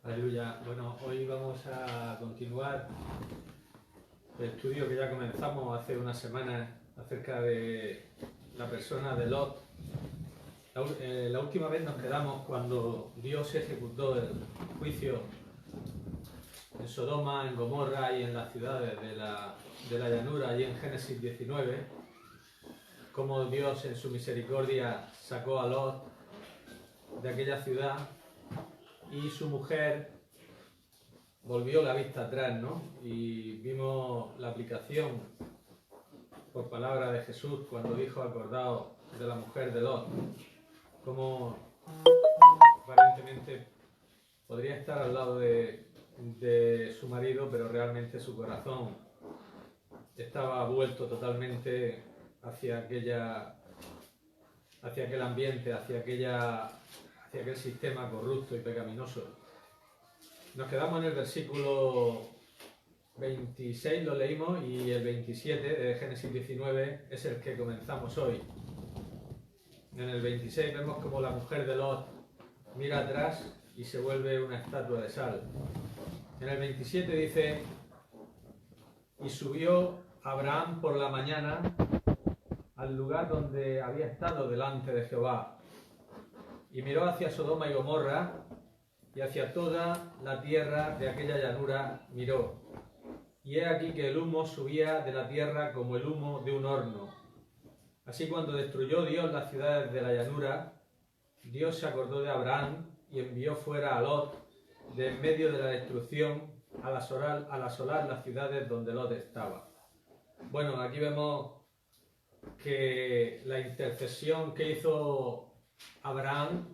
Aleluya. Bueno, hoy vamos a continuar el estudio que ya comenzamos hace unas semanas acerca de la persona de Lot. La última vez nos quedamos cuando Dios ejecutó el juicio en Sodoma, en Gomorra y en las ciudades de la llanura, allí en Génesis 19, cómo Dios en su misericordia sacó a Lot de aquella ciudad y su mujer volvió la vista atrás, ¿no? Y vimos la aplicación por palabra de Jesús cuando dijo: acordaos de la mujer de Lot, como aparentemente podría estar al lado de su marido, pero realmente su corazón estaba vuelto totalmente hacia aquel ambiente, hacia aquel sistema corrupto y pecaminoso. Nos quedamos en el versículo 26, lo leímos, y el 27 de Génesis 19 es el que comenzamos hoy. En el 26 vemos como la mujer de Lot mira atrás y se vuelve una estatua de sal. En el 27 dice: y subió Abraham por la mañana al lugar donde había estado delante de Jehová, y miró hacia Sodoma y Gomorra, y hacia toda la tierra de aquella llanura miró. Y he aquí que el humo subía de la tierra como el humo de un horno. Así, cuando destruyó Dios las ciudades de la llanura, Dios se acordó de Abraham y envió fuera a Lot de en medio de la destrucción al asolar las ciudades donde Lot estaba. Bueno, aquí vemos que la intercesión que hizo Abraham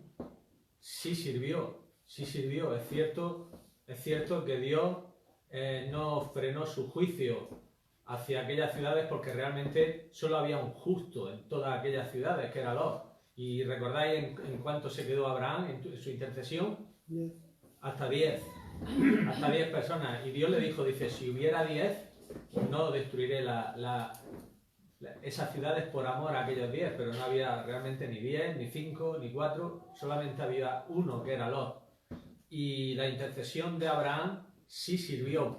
sí sirvió. Es cierto que Dios no frenó su juicio hacia aquellas ciudades, porque realmente solo había un justo en todas aquellas ciudades, que era Lot. Y recordáis en cuánto se quedó Abraham en su intercesión: 10. hasta 10 personas. Y Dios le dijo, dice: si hubiera 10, no destruiré esas ciudades por amor a aquellos 10, pero no había realmente ni 10, ni 5, ni 4, solamente había uno, que era Lot. Y la intercesión de Abraham sí sirvió,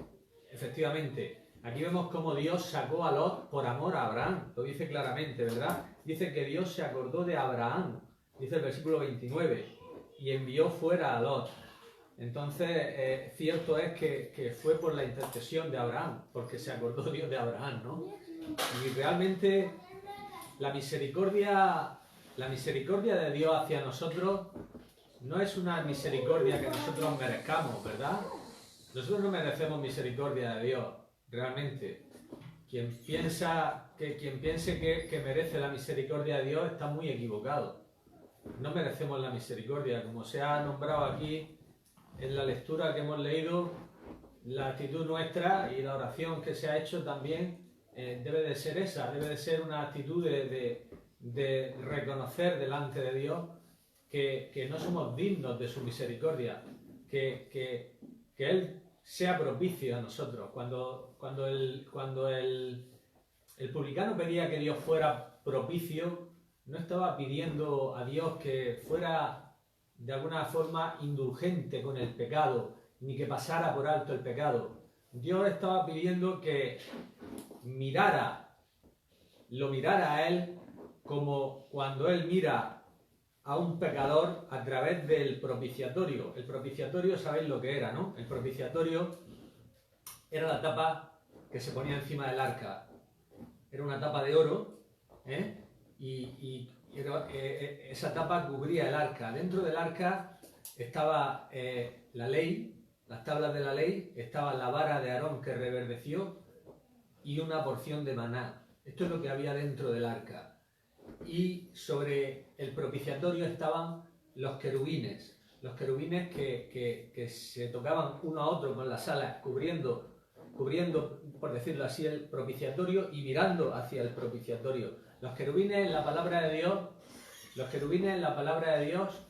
efectivamente. Aquí vemos cómo Dios sacó a Lot por amor a Abraham, lo dice claramente, ¿verdad? Dice que Dios se acordó de Abraham, dice el versículo 29, y envió fuera a Lot. Entonces, cierto es que fue por la intercesión de Abraham, porque se acordó Dios de Abraham, ¿no? Y realmente la misericordia de Dios hacia nosotros no es una misericordia que nosotros merezcamos, ¿verdad? Nosotros no merecemos misericordia de Dios, realmente. Quien piense que merece la misericordia de Dios está muy equivocado. No merecemos la misericordia. Como se ha nombrado aquí en la lectura que hemos leído, la actitud nuestra y la oración que se ha hecho también debe de ser esa, debe de ser una actitud de reconocer delante de Dios que no somos dignos de su misericordia, que Él sea propicio a nosotros. Cuando el publicano pedía que Dios fuera propicio, no estaba pidiendo a Dios que fuera de alguna forma indulgente con el pecado, ni que pasara por alto el pecado. Dios estaba pidiendo que lo mirara a Él como cuando Él mira a un pecador a través del propiciatorio. El propiciatorio, sabéis lo que era, ¿no? El propiciatorio era la tapa que se ponía encima del arca. Era una tapa de oro, esa tapa cubría el arca. Dentro del arca estaba la ley, las tablas de la ley, estaba la vara de Aarón que reverdeció y una porción de maná. Esto es lo que había dentro del arca. Y sobre el propiciatorio estaban los querubines que se tocaban uno a otro con las alas, cubriendo, por decirlo así, el propiciatorio y mirando hacia el propiciatorio. Los querubines en la palabra de Dios,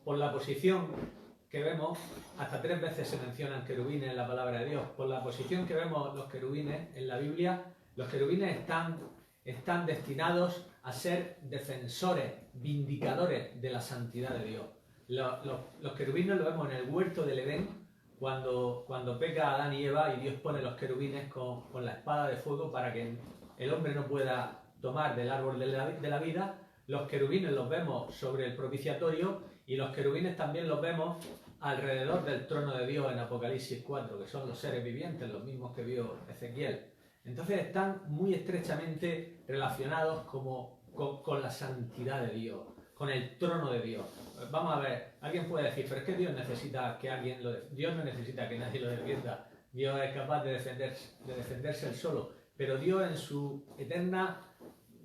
por la posición que vemos, hasta 3 veces se mencionan querubines en la palabra de Dios. Por la posición que vemos los querubines en la Biblia, los querubines están destinados a ser defensores, vindicadores de la santidad de Dios. Los querubines lo vemos en el huerto del Edén, cuando peca Adán y Eva y Dios pone los querubines con la espada de fuego para que el hombre no pueda tomar del árbol de la vida. Los querubines los vemos sobre el propiciatorio y los querubines también los vemos alrededor del trono de Dios en Apocalipsis 4, que son los seres vivientes, los mismos que vio Ezequiel. Entonces están muy estrechamente relacionados con la santidad de Dios, con el trono de Dios. Vamos a ver, alguien puede decir, pero es que Dios necesita que alguien lo defienda. Dios no necesita que nadie lo defienda. Dios es capaz de defenderse él solo. Pero Dios en su eterna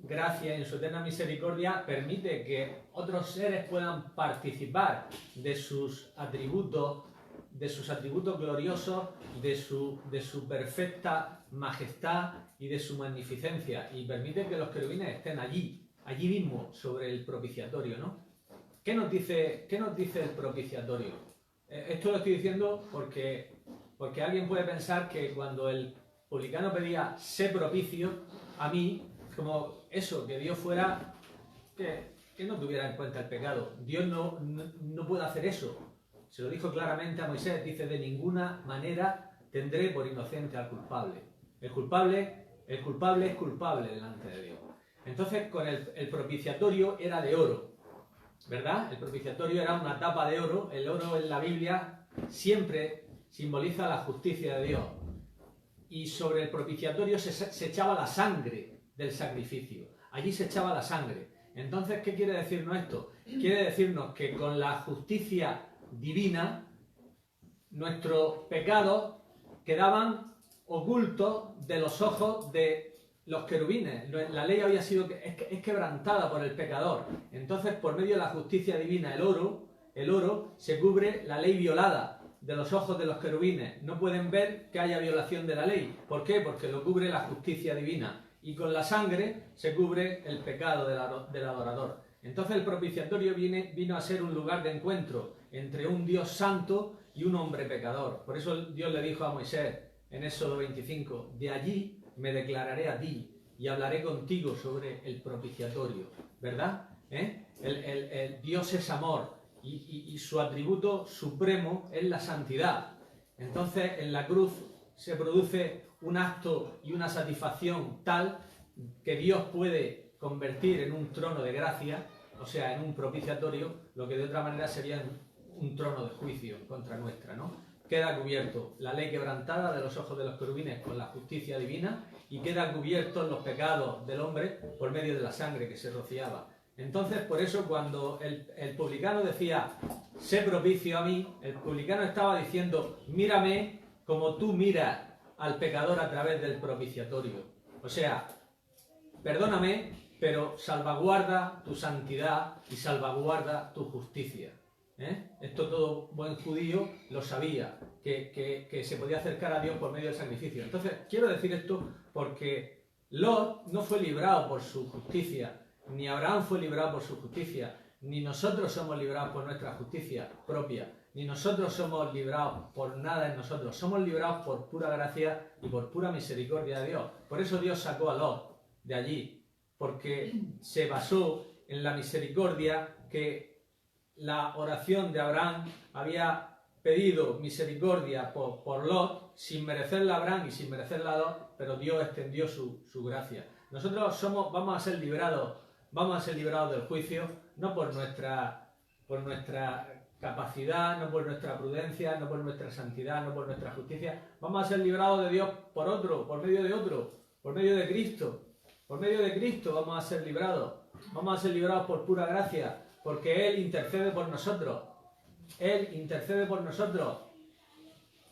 gracia y en su eterna misericordia permite que otros seres puedan participar de sus atributos gloriosos, de su perfecta majestad y de su magnificencia, y permite que los querubines estén allí mismo sobre el propiciatorio, ¿no? ¿Qué nos dice el propiciatorio? Esto lo estoy diciendo porque alguien puede pensar que cuando el publicano pedía sé propicio a mí, como eso, que Dios fuera, que no tuviera en cuenta el pecado. Dios no puede hacer eso. Se lo dijo claramente a Moisés, dice, de ninguna manera tendré por inocente al culpable. El culpable es culpable delante de Dios. Entonces, con el propiciatorio era de oro, ¿verdad? El propiciatorio era una tapa de oro. El oro en la Biblia siempre simboliza la justicia de Dios. Y sobre el propiciatorio se echaba la sangre del sacrificio. Allí se echaba la sangre. Entonces, ¿qué quiere decirnos esto? Quiere decirnos que con la justicia divina, nuestros pecados quedaban ocultos de los ojos de los querubines. La ley había sido es quebrantada por el pecador. Entonces, por medio de la justicia divina, el oro se cubre la ley violada de los ojos de los querubines. No pueden ver que haya violación de la ley. ¿Por qué? Porque lo cubre la justicia divina. Y con la sangre se cubre el pecado del adorador. Entonces el propiciatorio vino a ser un lugar de encuentro entre un Dios santo y un hombre pecador. Por eso Dios le dijo a Moisés en Éxodo 25, de allí me declararé a ti y hablaré contigo sobre el propiciatorio. ¿Verdad? El Dios es amor y su atributo supremo es la santidad. Entonces en la cruz se produce un acto y una satisfacción tal que Dios puede convertir en un trono de gracia, o sea, en un propiciatorio, lo que de otra manera sería un trono de juicio contra nuestra, ¿no? Queda cubierto la ley quebrantada de los ojos de los querubines con la justicia divina y queda cubiertos los pecados del hombre por medio de la sangre que se rociaba. Entonces, por eso cuando el publicano decía, sé propicio a mí, el publicano estaba diciendo, mírame como tú miras al pecador a través del propiciatorio. O sea, perdóname, pero salvaguarda tu santidad y salvaguarda tu justicia. Esto todo buen judío lo sabía, que se podía acercar a Dios por medio del sacrificio. Entonces, quiero decir esto porque Lot no fue librado por su justicia, ni Abraham fue librado por su justicia, ni nosotros somos librados por nuestra justicia propia, ni nosotros somos librados por nada en nosotros. Somos librados por pura gracia y por pura misericordia de Dios. Por eso Dios sacó a Lot de allí, porque se basó en la misericordia que la oración de Abraham había pedido misericordia por Lot, sin merecerla a Abraham y sin merecerla a Lot, pero Dios extendió su gracia. Nosotros vamos a ser librados del juicio, no por nuestra capacidad, no por nuestra prudencia, no por nuestra santidad, no por nuestra justicia. Vamos a ser librados de Dios por medio de Cristo. Por medio de Cristo vamos a ser librados. Vamos a ser librados por pura gracia, porque Él intercede por nosotros. Él intercede por nosotros.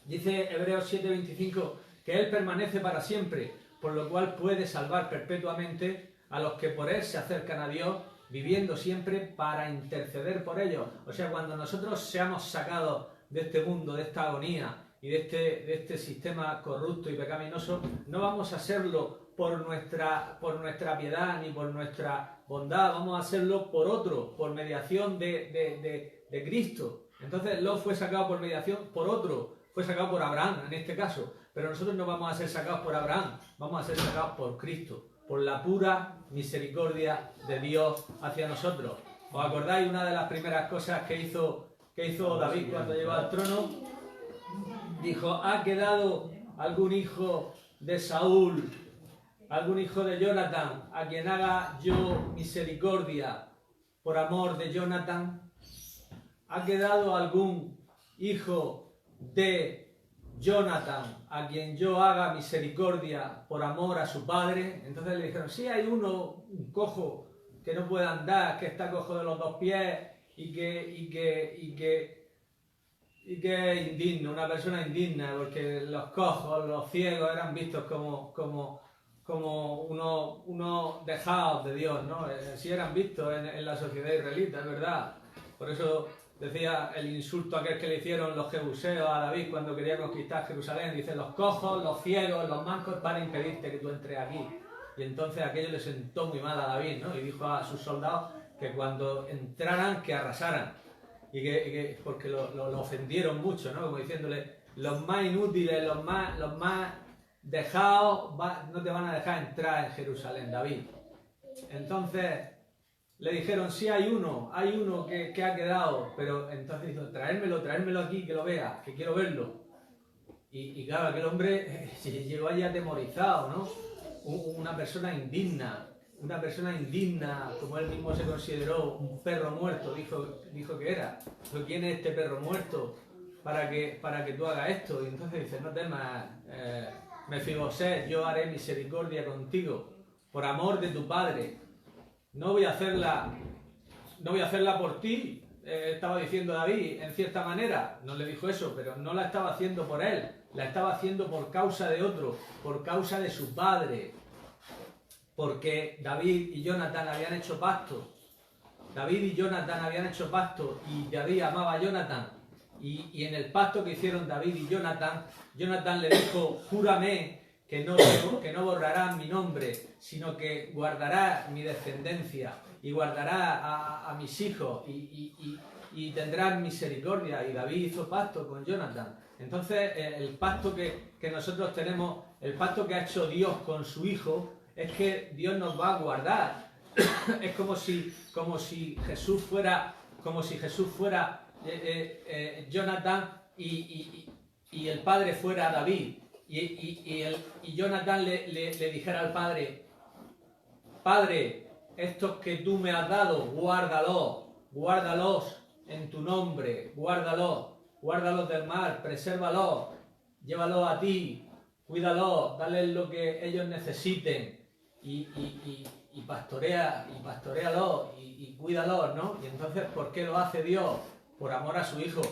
Dice Hebreos 7:25 que Él permanece para siempre, por lo cual puede salvar perpetuamente a los que por Él se acercan a Dios, viviendo siempre para interceder por ellos. O sea, cuando nosotros seamos sacados de este mundo, de esta agonía y de este sistema corrupto y pecaminoso, no vamos a hacerlo por nuestra piedad ni por nuestra bondad, vamos a hacerlo por otro, por mediación de Cristo. Entonces Lot fue sacado por mediación por otro, fue sacado por Abraham en este caso, pero nosotros no vamos a ser sacados por Abraham, vamos a ser sacados por Cristo, por la pura misericordia de Dios hacia nosotros. ¿Os acordáis una de las primeras cosas que hizo David cuando llegó al trono? Dijo, ¿ha quedado algún hijo de Saúl, algún hijo de Jonathan, a quien haga yo misericordia por amor de Jonathan? ¿Ha quedado algún hijo de Jonathan a quien yo haga misericordia por amor a su padre? Entonces le dijeron, sí, hay uno, un cojo que no puede andar, que está cojo de los 2 pies y que es indigno, una persona indigna, porque los cojos, los ciegos eran vistos como unos dejados de Dios, ¿no? Así eran vistos en la sociedad israelita, es verdad. Por eso decía el insulto aquel que le hicieron los jebuseos a David cuando quería conquistar Jerusalén. Dice, los cojos, los ciegos, los mancos van a impedirte que tú entres aquí. Y entonces aquello le sentó muy mal a David, ¿no? Y dijo a sus soldados que cuando entraran, que arrasaran. Porque lo ofendieron mucho, ¿no? Como diciéndole, los más inútiles, los más dejados, no te van a dejar entrar en Jerusalén, David. Entonces le dijeron, sí, hay uno que ha quedado, pero entonces dijo, traérmelo aquí, que lo vea, que quiero verlo. Y claro, aquel hombre llegó allí atemorizado, ¿no? Una persona indigna, como él mismo se consideró, un perro muerto, dijo que era. Dijo, ¿quién es este perro muerto para que tú hagas esto? Y entonces dice, no temas, Mefiboset, yo haré misericordia contigo, por amor de tu padre. No voy a hacerla por ti, estaba diciendo David, en cierta manera. No le dijo eso, pero no la estaba haciendo por él, la estaba haciendo por causa de otro, por causa de su padre. Porque David y Jonathan habían hecho pacto. Y David amaba a Jonathan. Y en el pacto que hicieron David y Jonathan le dijo, júrame que no borrarás mi nombre, sino que guardarás mi descendencia y guardarás a mis hijos y tendrás misericordia. Y David hizo pacto con Jonathan. Entonces, el pacto que nosotros tenemos, el pacto que ha hecho Dios con su Hijo, es que Dios nos va a guardar. Es como si Jesús fuera Jonathan y el padre fuera David. Y Jonathan le dijera al padre, Padre, estos que tú me has dado, guárdalos en tu nombre, guárdalos del mal, presérvalos, llévalos a ti, cuídalos, dales lo que ellos necesiten y pastoréalos y cuídalos, ¿no? Y entonces, ¿por qué lo hace Dios? Por amor a su Hijo.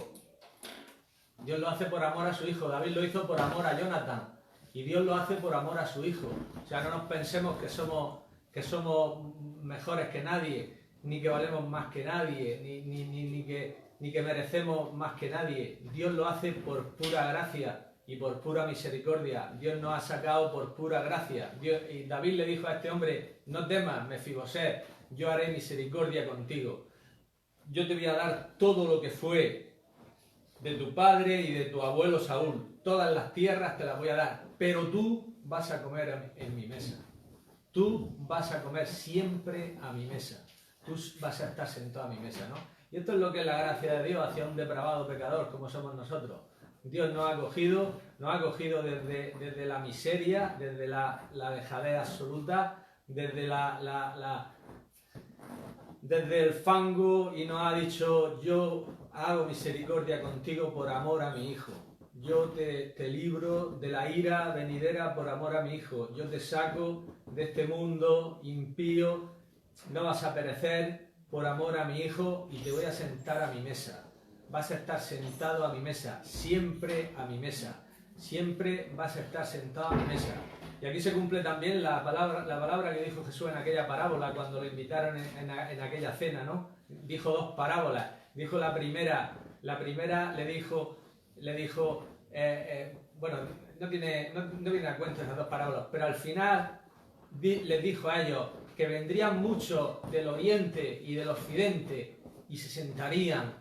Dios lo hace por amor a su Hijo. David lo hizo por amor a Jonathan. Y Dios lo hace por amor a su Hijo. O sea, no nos pensemos que somos mejores que nadie, ni que valemos más que nadie, ni que merecemos más que nadie. Dios lo hace por pura gracia y por pura misericordia. Dios nos ha sacado por pura gracia. Y David le dijo a este hombre, no temas, Mefiboset, yo haré misericordia contigo. Yo te voy a dar todo lo que fue de tu padre y de tu abuelo Saúl. Todas las tierras te las voy a dar, pero tú vas a comer en mi mesa. Tú vas a comer siempre a mi mesa. Tú vas a estar sentado a mi mesa, ¿no? Y esto es lo que es la gracia de Dios hacia un depravado pecador como somos nosotros. Dios nos ha acogido desde la miseria, desde la dejadez absoluta, desde desde el fango, y nos ha dicho, yo hago misericordia contigo por amor a mi Hijo. Yo te libro de la ira venidera por amor a mi Hijo. Yo te saco de este mundo impío, no vas a perecer por amor a mi Hijo y te voy a sentar a mi mesa. Vas a estar sentado a mi mesa, siempre a mi mesa. Siempre vas a estar sentado a mi mesa. Y aquí se cumple también la palabra que dijo Jesús en aquella parábola cuando lo invitaron en aquella cena, ¿no? Dijo 2 parábolas. Dijo la primera le dijo, bueno, no viene a cuento esas 2 parábolas, pero al final les dijo a ellos que vendrían muchos del oriente y del occidente y se sentarían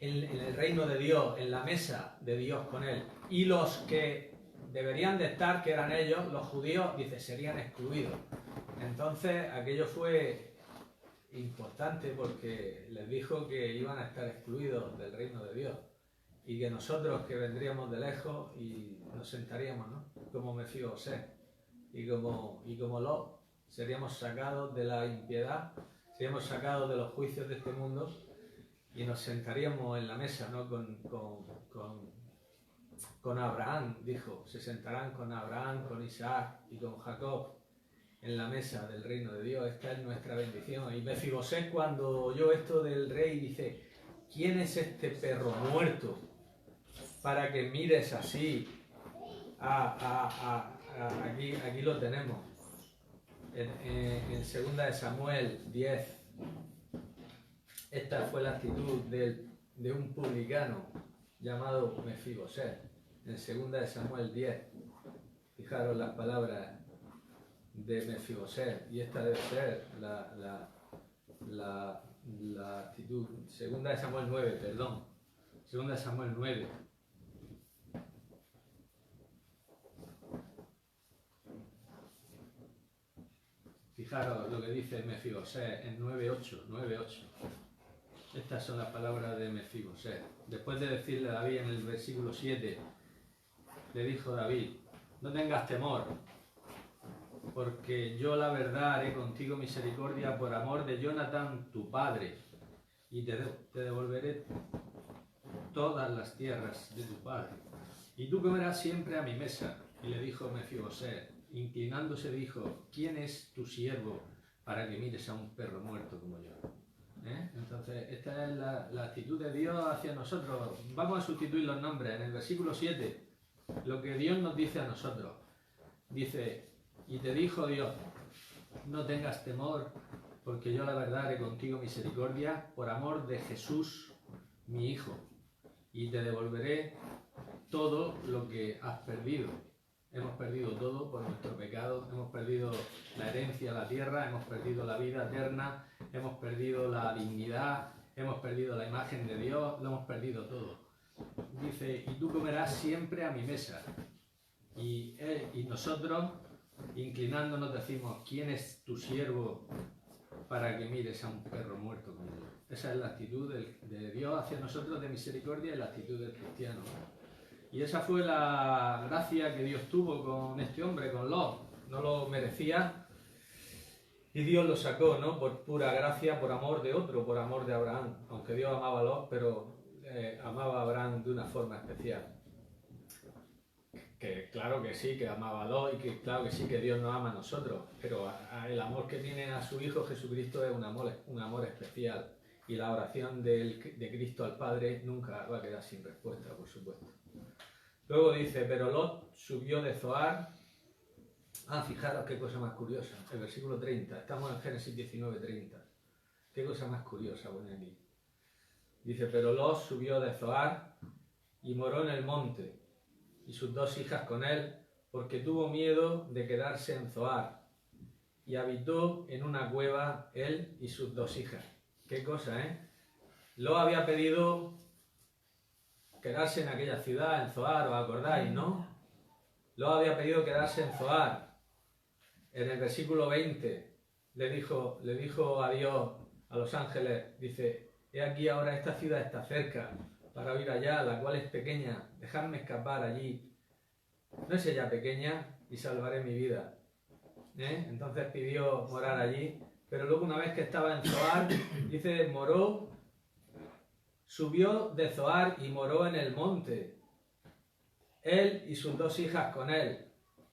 en el reino de Dios, en la mesa de Dios con él. Y los que deberían de estar, que eran ellos, los judíos, dice, serían excluidos. Entonces aquello fue importante porque les dijo que iban a estar excluidos del reino de Dios y que nosotros que vendríamos de lejos y nos sentaríamos, ¿no? Como Mefibosé y como Lot, seríamos sacados de la impiedad, seríamos sacados de los juicios de este mundo y nos sentaríamos en la mesa, ¿no? Con Abraham, dijo, se sentarán con Abraham, con Isaac y con Jacob en la mesa del reino de Dios. Esta es nuestra bendición. Y Mefibosé, cuando oyó esto del rey, dice: ¿quién es este perro muerto para que mires así? Aquí lo tenemos. En 2 de Samuel 10, esta fue la actitud de un publicano llamado Mefibosé. En 2 de Samuel 10, fijaros las palabras de Mefibosé, y esta debe ser la actitud. 2 de Samuel 9, perdón. 2 de Samuel 9. Fijaros lo que dice Mefibosé en 9:8. Estas son las palabras de Mefibosé. Después de decirle a David en el versículo 7, le dijo David: no tengas temor, porque yo la verdad haré contigo misericordia por amor de Jonatán tu padre, y te devolveré todas las tierras de tu padre, y tú comerás siempre a mi mesa. Y le dijo Mefibosé, inclinándose, dijo: ¿quién es tu siervo para que mires a un perro muerto como yo? Entonces, esta es la actitud de Dios hacia nosotros. Vamos a sustituir los nombres. En el versículo 7, lo que Dios nos dice a nosotros. Dice: y te dijo Dios, no tengas temor, porque yo la verdad haré contigo misericordia por amor de Jesús, mi Hijo, y te devolveré todo lo que has perdido. Hemos perdido todo por nuestro pecado, hemos perdido la herencia, la tierra, hemos perdido la vida eterna, hemos perdido la dignidad, hemos perdido la imagen de Dios, lo hemos perdido todo. Dice: y tú comerás siempre a mi mesa. Y nosotros, inclinándonos, decimos: ¿quién es tu siervo para que mires a un perro muerto como yo? Esa es la actitud de Dios hacia nosotros de misericordia y la actitud del cristiano. Y esa fue la gracia que Dios tuvo con este hombre, con Lot. No lo merecía y Dios lo sacó, ¿no? Por pura gracia, por amor de otro, por amor de Abraham. Aunque Dios amaba a Lot, pero amaba a Abraham de una forma especial. Que claro que sí, que amaba a Lot, y que claro que sí, que Dios nos ama a nosotros. Pero el amor que tiene a su Hijo Jesucristo es un amor especial. Y la oración de Cristo al Padre nunca va a quedar sin respuesta, por supuesto. Luego dice: pero Lot subió de Zoar. Fijaros qué cosa más curiosa. El versículo 30. Estamos en Génesis 19:30. Qué cosa más curiosa pone aquí. Dice: pero Lot subió de Zoar y moró en el monte, y sus 2 hijas con él, porque tuvo miedo de quedarse en Zoar, y habitó en una cueva él y sus 2 hijas. Qué cosa, Lot había pedido quedarse en aquella ciudad, en Zoar, ¿os acordáis, no? Lot había pedido quedarse en Zoar. En el versículo 20 le dijo a Dios, a los ángeles, dice: he aquí ahora esta ciudad está cerca para ir allá, la cual es pequeña, dejadme escapar allí. No es ella pequeña y salvaré mi vida. Entonces pidió morar allí, pero luego, una vez que estaba en Zoar, dice: subió de Zoar y moró en el monte, él y sus 2 hijas con él,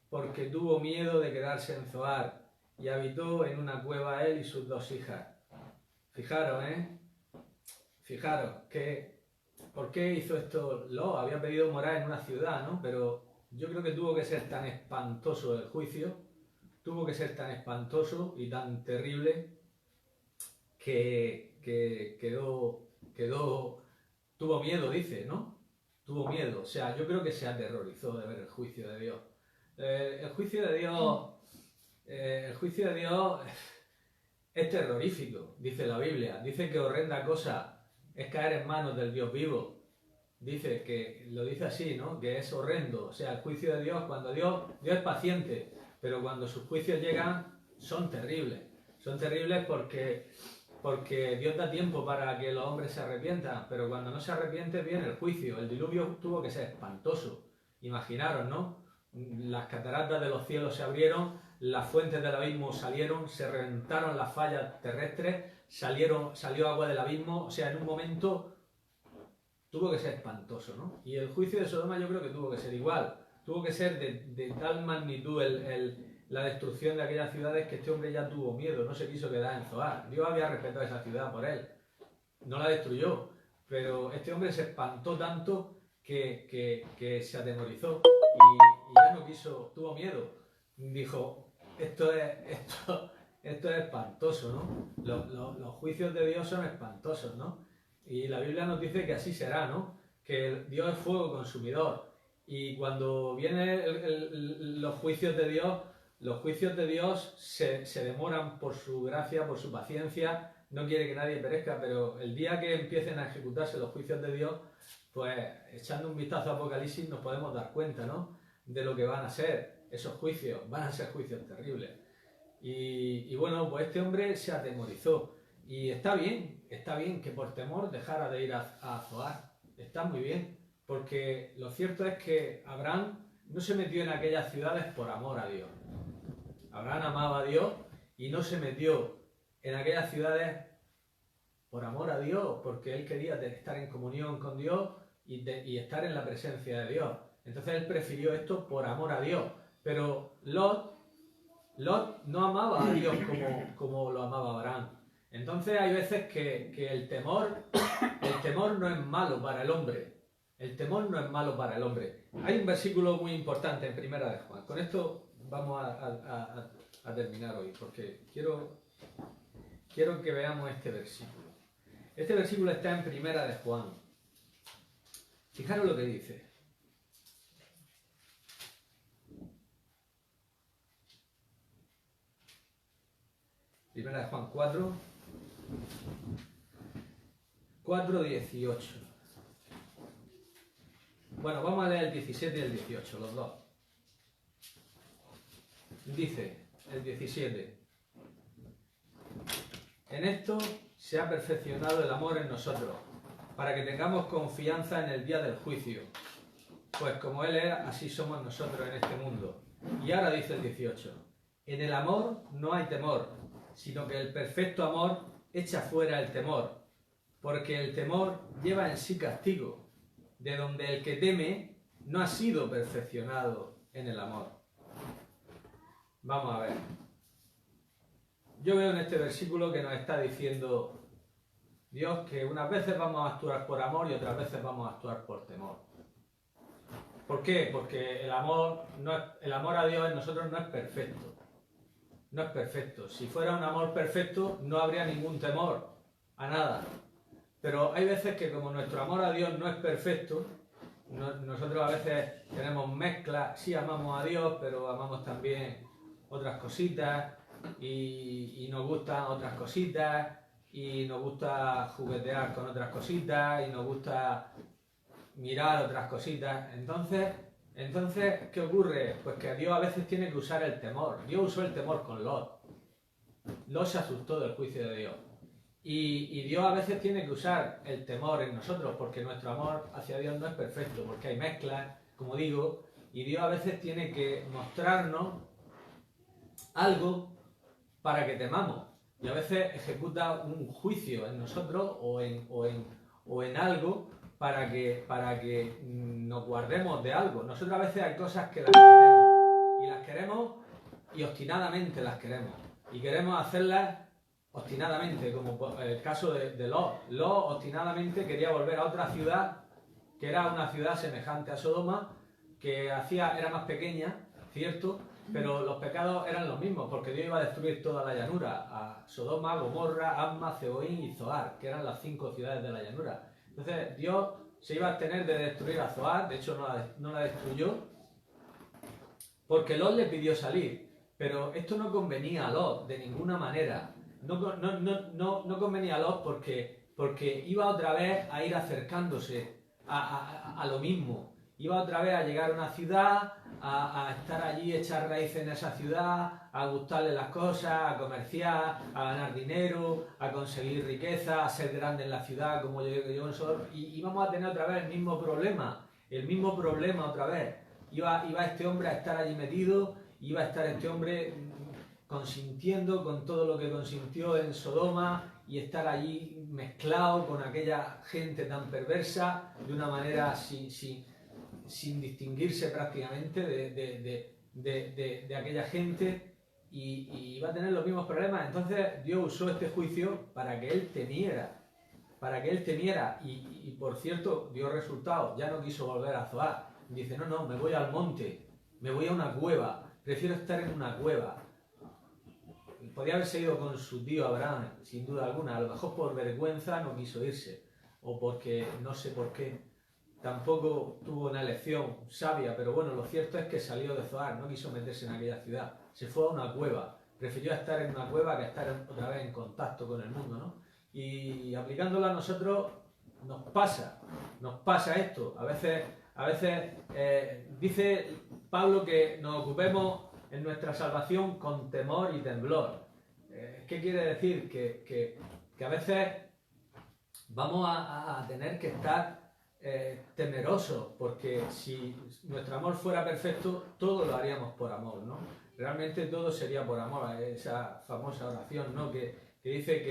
porque tuvo miedo de quedarse en Zoar, y habitó en una cueva él y sus 2 hijas. Fijaros, Fijaros, ¿por qué hizo esto Lot? Había pedido morar en una ciudad, ¿no? Pero yo creo que tuvo que ser tan espantoso el juicio, tuvo que ser tan espantoso y tan terrible que tuvo miedo, dice, ¿no? Tuvo miedo, o sea, yo creo que se aterrorizó de ver el juicio de Dios. El juicio de Dios es terrorífico, dice la Biblia. Dice que horrenda cosa es caer en manos del Dios vivo. Dice que, lo dice así, ¿no? Que es horrendo. O sea, el juicio de Dios, cuando Dios es paciente, pero cuando sus juicios llegan, son terribles. Son terribles porque porque Dios da tiempo para que los hombres se arrepientan, pero cuando no se arrepiente viene el juicio. El diluvio tuvo que ser espantoso. Imaginaros, ¿no? Las cataratas de los cielos se abrieron, las fuentes del abismo salieron, se reventaron las fallas terrestres, salió agua del abismo, o sea, en un momento tuvo que ser espantoso, ¿no? Y el juicio de Sodoma yo creo que tuvo que ser igual, tuvo que ser de tal magnitud la destrucción de aquellas ciudades que este hombre ya tuvo miedo, no se quiso quedar en Zoar. Dios había respetado esa ciudad por él, no la destruyó, pero este hombre se espantó tanto que se atemorizó y ya no quiso, tuvo miedo. Dijo, esto es espantoso, ¿no? Los juicios de Dios son espantosos, ¿no? Y la Biblia nos dice que así será, ¿no? Que Dios es fuego consumidor. Y cuando vienen los juicios de Dios se demoran por su gracia, por su paciencia, no quiere que nadie perezca, pero el día que empiecen a ejecutarse los juicios de Dios, pues echando un vistazo a Apocalipsis nos podemos dar cuenta, ¿no? De lo que van a ser esos juicios, van a ser juicios terribles. Y bueno, pues este hombre se atemorizó. Y está bien que por temor dejara de ir a Zoar. Está muy bien, porque lo cierto es que Abraham no se metió en aquellas ciudades por amor a Dios. Abraham amaba a Dios y no se metió en aquellas ciudades por amor a Dios, porque él quería estar en comunión con Dios y estar en la presencia de Dios. Entonces él prefirió esto por amor a Dios. Pero Lot no amaba a Dios como lo amaba Abraham. Entonces hay veces que el temor no es malo para el hombre. El temor no es malo para el hombre. Hay un versículo muy importante en Primera de Juan. Con esto vamos a terminar hoy, porque quiero que veamos este versículo. Este versículo está en Primera de Juan. Fijaros lo que dice. Primera de Juan 4:18. Bueno, vamos a leer el 17 y el 18, los dos. Dice el 17: en esto se ha perfeccionado el amor en nosotros, para que tengamos confianza en el día del juicio. Pues como Él es, así somos nosotros en este mundo. Y ahora dice el 18: en el amor no hay temor, sino que el perfecto amor echa fuera el temor, porque el temor lleva en sí castigo, de donde el que teme no ha sido perfeccionado en el amor. Vamos a ver. Yo veo en este versículo que nos está diciendo Dios que unas veces vamos a actuar por amor y otras veces vamos a actuar por temor. ¿Por qué? Porque el amor a Dios en nosotros no es perfecto. No es perfecto. Si fuera un amor perfecto, no habría ningún temor a nada. Pero hay veces que como nuestro amor a Dios no es perfecto, nosotros a veces tenemos mezclas, sí amamos a Dios, pero amamos también otras cositas y nos gustan otras cositas y nos gusta juguetear con otras cositas y nos gusta mirar otras cositas. Entonces, ¿qué ocurre? Pues que Dios a veces tiene que usar el temor. Dios usó el temor con Lot. Lot se asustó del juicio de Dios. Y Dios a veces tiene que usar el temor en nosotros, porque nuestro amor hacia Dios no es perfecto, porque hay mezclas, como digo, y Dios a veces tiene que mostrarnos algo para que temamos. Y a veces ejecuta un juicio en nosotros o en algo para que nos guardemos de algo. Nosotros a veces hay cosas que las queremos y obstinadamente las queremos. Y queremos hacerlas obstinadamente, como el caso de Lot. Lot obstinadamente quería volver a otra ciudad, que era una ciudad semejante a Sodoma, que era más pequeña, ¿cierto? Pero los pecados eran los mismos, porque Dios iba a destruir toda la llanura, a Sodoma, Gomorra, Adma, Zeboim y Zoar, que eran las 5 ciudades de la llanura. Entonces Dios se iba a abstener de destruir a Zoar, de hecho no la destruyó, porque Lot le pidió salir. Pero esto no convenía a Lot de ninguna manera. No convenía a Lot porque iba otra vez a ir acercándose a lo mismo. iba otra vez a llegar a una ciudad, a estar allí, echar raíces en esa ciudad, a gustarle las cosas, a comerciar, a ganar dinero, a conseguir riqueza, a ser grande en la ciudad como yo nosotros, y íbamos a tener otra vez el mismo problema otra vez. Iba este hombre a estar allí metido, iba a estar este hombre consintiendo con todo lo que consintió en Sodoma y estar allí mezclado con aquella gente tan perversa de una manera sin distinguirse prácticamente de aquella gente y iba a tener los mismos problemas. Entonces Dios usó este juicio para que él temiera, y por cierto dio resultado, ya no quiso volver a Zoar. Dice, no, me voy al monte, me voy a una cueva, prefiero estar en una cueva. Podía haberse ido con su tío Abraham, sin duda alguna, a lo mejor por vergüenza no quiso irse, o porque no sé por qué, tampoco tuvo una elección sabia, pero bueno, lo cierto es que salió de Zoar, no quiso meterse en aquella ciudad, se fue a una cueva, prefirió estar en una cueva que estar otra vez en contacto con el mundo, ¿no? Y aplicándolo a nosotros nos pasa esto, a veces dice Pablo que nos ocupemos en nuestra salvación con temor y temblor. ¿Qué quiere decir? Que a veces vamos a tener que estar temerosos, porque si nuestro amor fuera perfecto, todo lo haríamos por amor, ¿no? Realmente todo sería por amor, esa famosa oración, ¿no? Que dice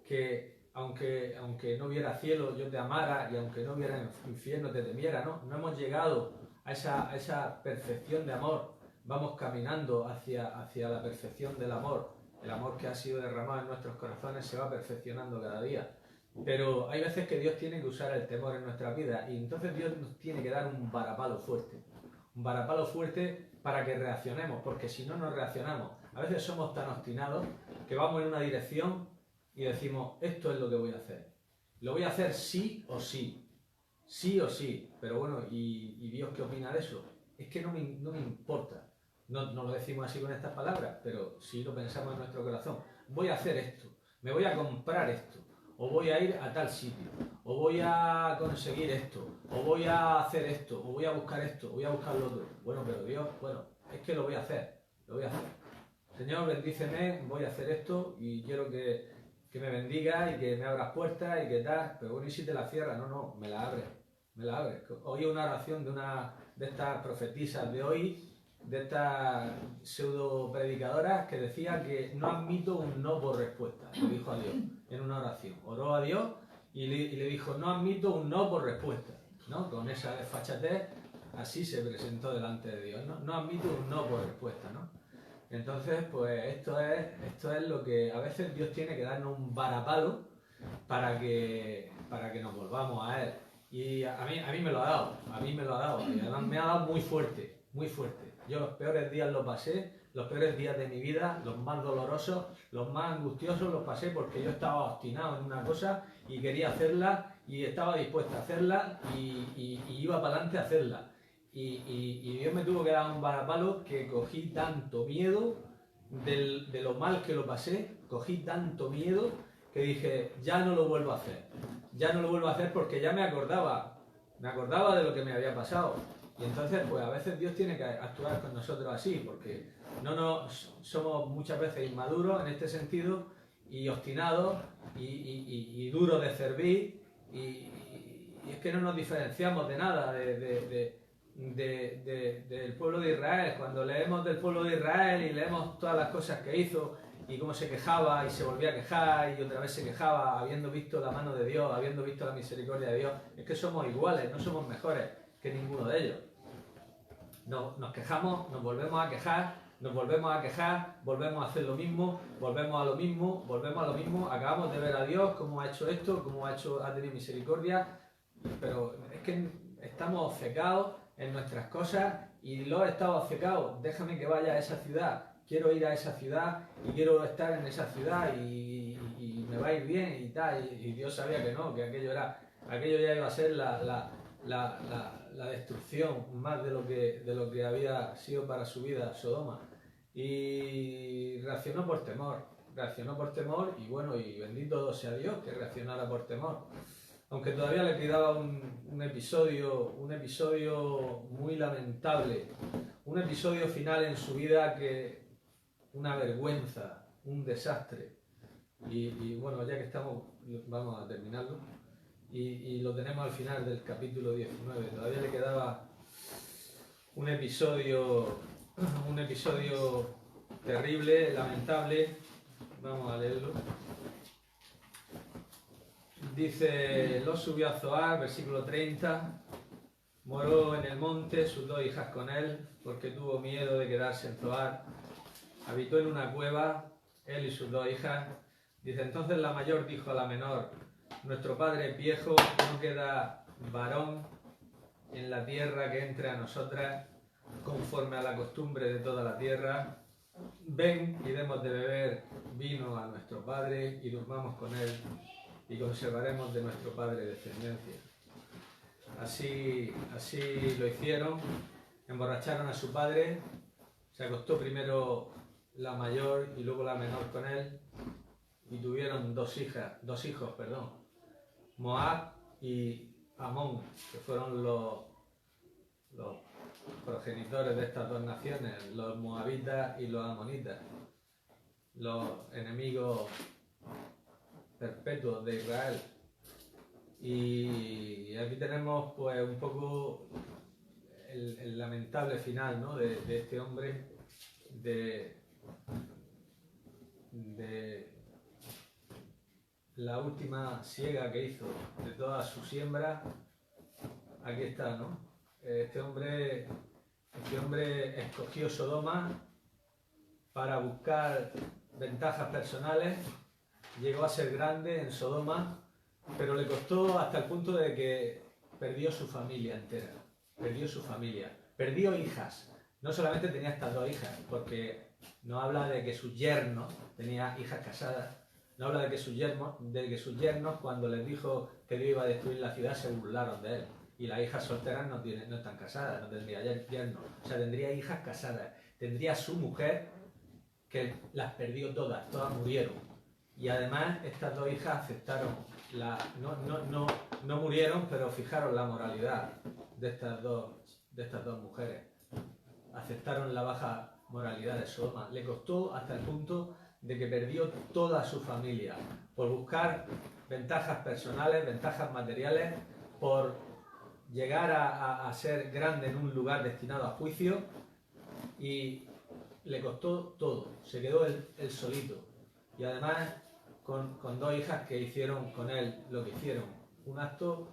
que aunque no hubiera cielo, yo te amara, y aunque no hubiera infierno, te temiera, ¿no? No hemos llegado a esa perfección de amor, vamos caminando hacia la perfección del amor. El amor que ha sido derramado en nuestros corazones se va perfeccionando cada día. Pero hay veces que Dios tiene que usar el temor en nuestra vida, y entonces Dios nos tiene que dar un varapalo fuerte para que reaccionemos, porque si no, no reaccionamos. A veces somos tan obstinados que vamos en una dirección y decimos, esto es lo que voy a hacer. Lo voy a hacer sí o sí. Sí o sí. Pero bueno, ¿y Dios qué opina de eso? Es que no me importa. No lo decimos así con estas palabras, pero sí lo pensamos en nuestro corazón. Voy a hacer esto. Me voy a comprar esto. O voy a ir a tal sitio. O voy a conseguir esto. O voy a hacer esto. O voy a buscar esto. O voy a buscar lo otro. Bueno, pero Dios, es que lo voy a hacer. Lo voy a hacer. Señor, bendíceme, voy a hacer esto y quiero que me bendiga y que me abras puertas y que tal, pero bueno, ¿y si te la cierras? No, me la abres. Oí una oración de estas profetisas de hoy, de estas pseudo predicadoras, que decía que no admito un no por respuesta, le dijo a Dios en una oración. Oró a Dios y le dijo, no admito un no por respuesta, ¿no? Con esa desfachatez, así se presentó delante de Dios, ¿no? No admito un no por respuesta, ¿no? Entonces, pues esto es lo que a veces Dios tiene que darnos un varapalo para que nos volvamos a Él. Y a mí me lo ha dado, y además me ha dado muy fuerte. Yo los peores días los pasé, los peores días de mi vida, los más dolorosos, los más angustiosos los pasé porque yo estaba obstinado en una cosa y quería hacerla y estaba dispuesto a hacerla y iba para adelante a hacerla. Y Dios me tuvo que dar un varapalo que cogí tanto miedo de lo mal que lo pasé, cogí tanto miedo que dije, ya no lo vuelvo a hacer porque ya me acordaba de lo que me había pasado. Y entonces, pues a veces Dios tiene que actuar con nosotros así, porque somos muchas veces inmaduros en este sentido, y obstinados, y duros de servir, y es que no nos diferenciamos de nada del pueblo de Israel. Cuando leemos del pueblo de Israel y leemos todas las cosas que hizo, y cómo se quejaba y se volvía a quejar y otra vez se quejaba, habiendo visto la mano de Dios, habiendo visto la misericordia de Dios, es que somos iguales, no somos mejores que ninguno de ellos. Nos quejamos, nos volvemos a quejar, volvemos a hacer lo mismo, volvemos a lo mismo, acabamos de ver a Dios, cómo ha hecho esto, ha tenido misericordia, pero es que estamos obcecados en nuestras cosas y lo he estado obcecado. Déjame que vaya a esa ciudad, quiero ir a esa ciudad y quiero estar en esa ciudad y me va a ir bien y tal, y Dios sabía que no, que aquello ya iba a ser la destrucción más de lo que había sido para su vida Sodoma. Y reaccionó por temor, y bueno, y bendito sea Dios que reaccionara por temor. aunque todavía le quedaba un episodio muy lamentable, un episodio final en su vida que una vergüenza, un desastre. Y bueno, ya que estamos, vamos a terminarlo. Y lo tenemos al final del capítulo 19. Todavía le quedaba un episodio terrible, lamentable. Vamos a leerlo. Dice: Lot subió a Zoar, versículo 30. Moró en el monte, sus 2 hijas con él, porque tuvo miedo de quedarse en Zoar. Habitó en una cueva, él y sus 2 hijas. Dice: entonces la mayor dijo a la menor: nuestro padre es viejo, no queda varón en la tierra que entre a nosotras, conforme a la costumbre de toda la tierra. Ven y demos de beber vino a nuestro padre y durmamos con él y conservaremos de nuestro padre descendencia. Así lo hicieron, emborracharon a su padre, se acostó primero la mayor y luego la menor con él, y tuvieron 2 hijos, Moab y Amón, que fueron los progenitores de estas 2 naciones, los moabitas y los amonitas, los enemigos perpetuos de Israel. Y aquí tenemos pues un poco el lamentable final, ¿no?, de este hombre, de la última siega que hizo de toda su siembra. Aquí está, ¿no? Este hombre escogió Sodoma para buscar ventajas personales, llegó a ser grande en Sodoma, pero le costó hasta el punto de que perdió su familia entera, perdió hijas. No solamente tenía estas 2 hijas, porque no habla de que sus yernos, tenía hijas casadas, no habla de que sus yernos cuando les dijo que Dios iba a destruir la ciudad se burlaron de él. Y las hijas solteras no están casadas, no tendría yernos. O sea, tendría hijas casadas. Tendría su mujer, que las perdió todas murieron. Y además estas 2 hijas aceptaron, no murieron, pero fijaron la moralidad de estas dos mujeres. Aceptaron la baja moralidad de Sodoma. Le costó hasta el punto de que perdió toda su familia por buscar ventajas personales, ventajas materiales, por llegar a ser grande en un lugar destinado a juicio, y le costó todo. Se quedó él solito, y además con 2 hijas que hicieron con él lo que hicieron. Un acto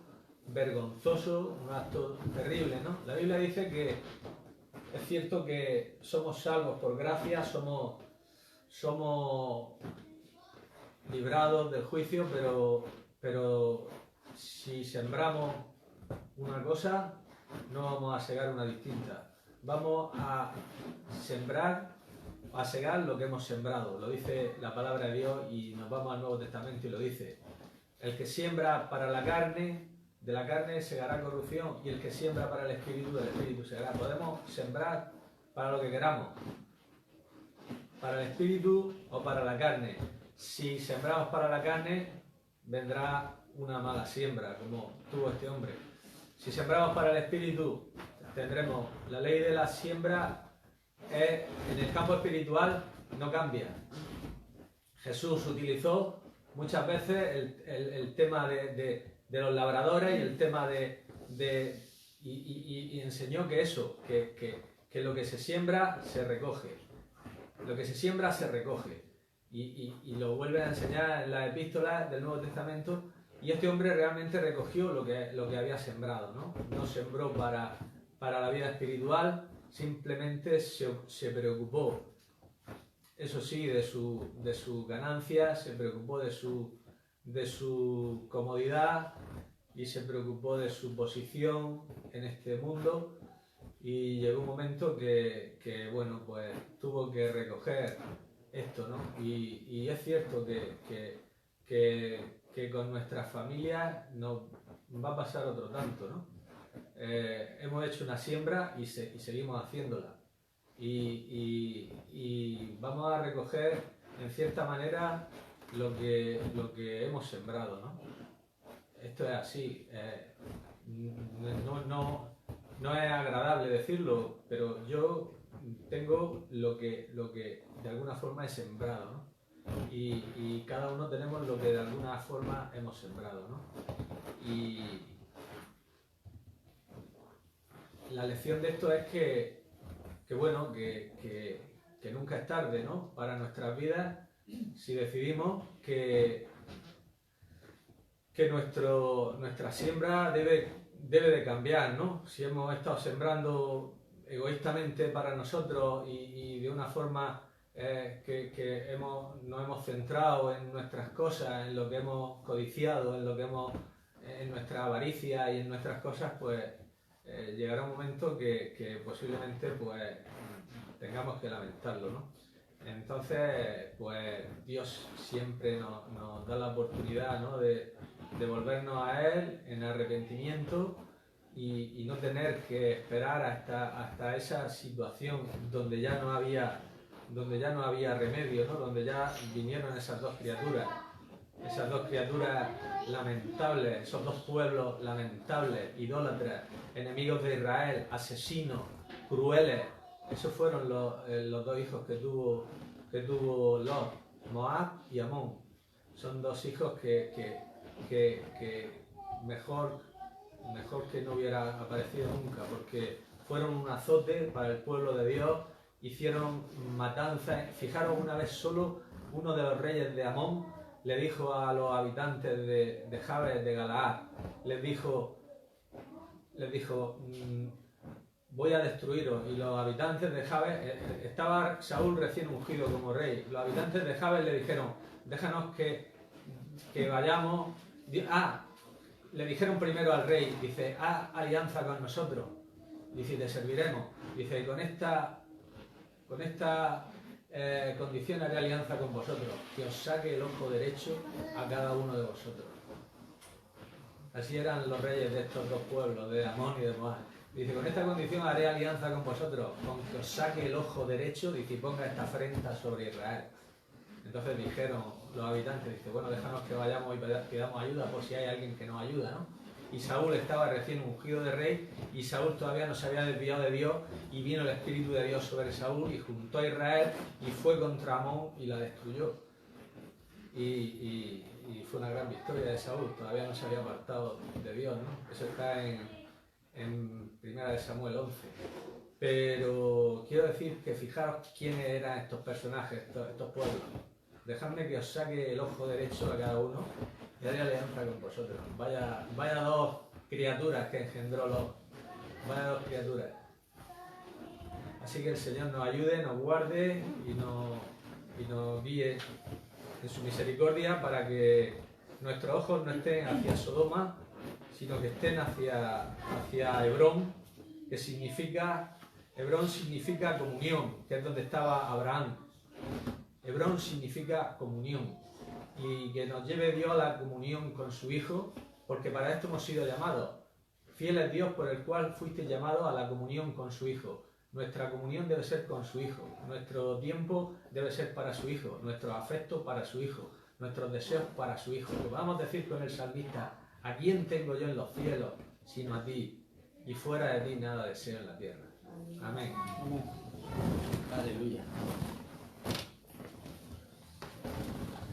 vergonzoso, un acto terrible, ¿no? La Biblia dice que es cierto que somos salvos por gracia, somos librados del juicio, pero si sembramos una cosa, no vamos a segar una distinta. Vamos a sembrar, a segar lo que hemos sembrado. Lo dice la palabra de Dios, y nos vamos al Nuevo Testamento y lo dice: el que siembra para la carne, de la carne segará corrupción, y el que siembra para el espíritu, del espíritu segará. Podemos sembrar para lo que queramos, para el espíritu o para la carne. Si sembramos para la carne, vendrá una mala siembra, como tuvo este hombre. Si sembramos para el espíritu, tendremos la ley de la siembra. En el campo espiritual no cambia. Jesús utilizó muchas veces el tema de los labradores y el tema y enseñó que eso, que lo que se siembra se recoge. Lo que se siembra se recoge. Y lo vuelve a enseñar en las epístolas del Nuevo Testamento. Y este hombre realmente recogió lo que había sembrado, ¿no? No sembró para la vida espiritual, simplemente se preocupó, eso sí, de su ganancia, se preocupó de su comodidad, y se preocupó de su posición en este mundo. Y llegó un momento que bueno, pues tuvo que recoger esto, ¿no? Y es cierto que con nuestras familias nos va a pasar otro tanto, ¿no? Hemos hecho una siembra y seguimos haciéndola. Y vamos a recoger, en cierta manera, lo que hemos sembrado, ¿no? esto es así. No es agradable decirlo, pero yo tengo lo que de alguna forma he sembrado, ¿no? Y cada uno tenemos lo que de alguna forma hemos sembrado, ¿no? Y la lección de esto es que bueno, que nunca es tarde, ¿no? Para nuestras vidas, si decidimos que nuestra siembra debe de cambiar, ¿no? Si hemos estado sembrando egoístamente para nosotros y de una forma nos hemos centrado en nuestras cosas, en lo que hemos codiciado, en nuestra avaricia y en nuestras cosas, pues llegará un momento que posiblemente pues tengamos que lamentarlo, ¿no? Entonces, pues Dios siempre nos da la oportunidad, ¿no? de volvernos a Él en arrepentimiento y no tener que esperar hasta esa situación donde ya no había remedio, ¿no? Donde ya vinieron esas dos criaturas lamentables, esos dos pueblos lamentables, idólatras, enemigos de Israel, asesinos, crueles. Esos fueron los dos hijos que tuvo Lot, Moab y Amón. Son dos hijos que mejor que no hubiera aparecido nunca, porque fueron un azote para el pueblo de Dios, hicieron matanzas. Fijaros, una vez solo uno de los reyes de Amón le dijo a los habitantes de Jabes de Galaad, les dijo, voy a destruiros. Y los habitantes de Jabes, estaba Saúl recién ungido como rey, los habitantes de Jabes le dijeron, déjanos que vayamos. Le dijeron primero al rey, dice, haz alianza con nosotros, dice, te serviremos, dice, con esta condición haré alianza con vosotros, que os saque el ojo derecho a cada uno de vosotros. Así eran los reyes de estos dos pueblos, de Amón y de Moab. Dice, con esta condición haré alianza con vosotros, con que os saque el ojo derecho, dice, y ponga esta afrenta sobre Israel. Entonces dijeron los habitantes, dice, bueno, déjanos que vayamos y pidamos ayuda por si hay alguien que nos ayuda, ¿no? Y Saúl estaba recién ungido de rey y Saúl todavía no se había desviado de Dios, y vino el Espíritu de Dios sobre Saúl y juntó a Israel y fue contra Amón y la destruyó. Y fue una gran victoria de Saúl, todavía no se había apartado de Dios, ¿no? Eso está en 1 Samuel 11. Pero quiero decir que fijaros quiénes eran estos personajes, estos pueblos. Dejadme que os saque el ojo derecho a cada uno y haré alianza con vosotros. Vaya dos criaturas que engendró Lot. Vaya dos criaturas. Así que el Señor nos ayude, nos guarde y nos guíe en su misericordia para que nuestros ojos no estén hacia Sodoma, sino que estén hacia Hebrón, que Hebrón significa comunión, que es donde estaba Abraham. Hebrón significa comunión, y que nos lleve Dios a la comunión con su Hijo, porque para esto hemos sido llamados. Fiel es Dios por el cual fuiste llamados a la comunión con su Hijo. Nuestra comunión debe ser con su Hijo, nuestro tiempo debe ser para su Hijo, nuestros afectos para su Hijo, nuestros deseos para su Hijo. Que podamos decir con el salmista, ¿a quién tengo yo en los cielos sino a ti? Y fuera de ti nada deseo en la tierra. Amén. Aleluya.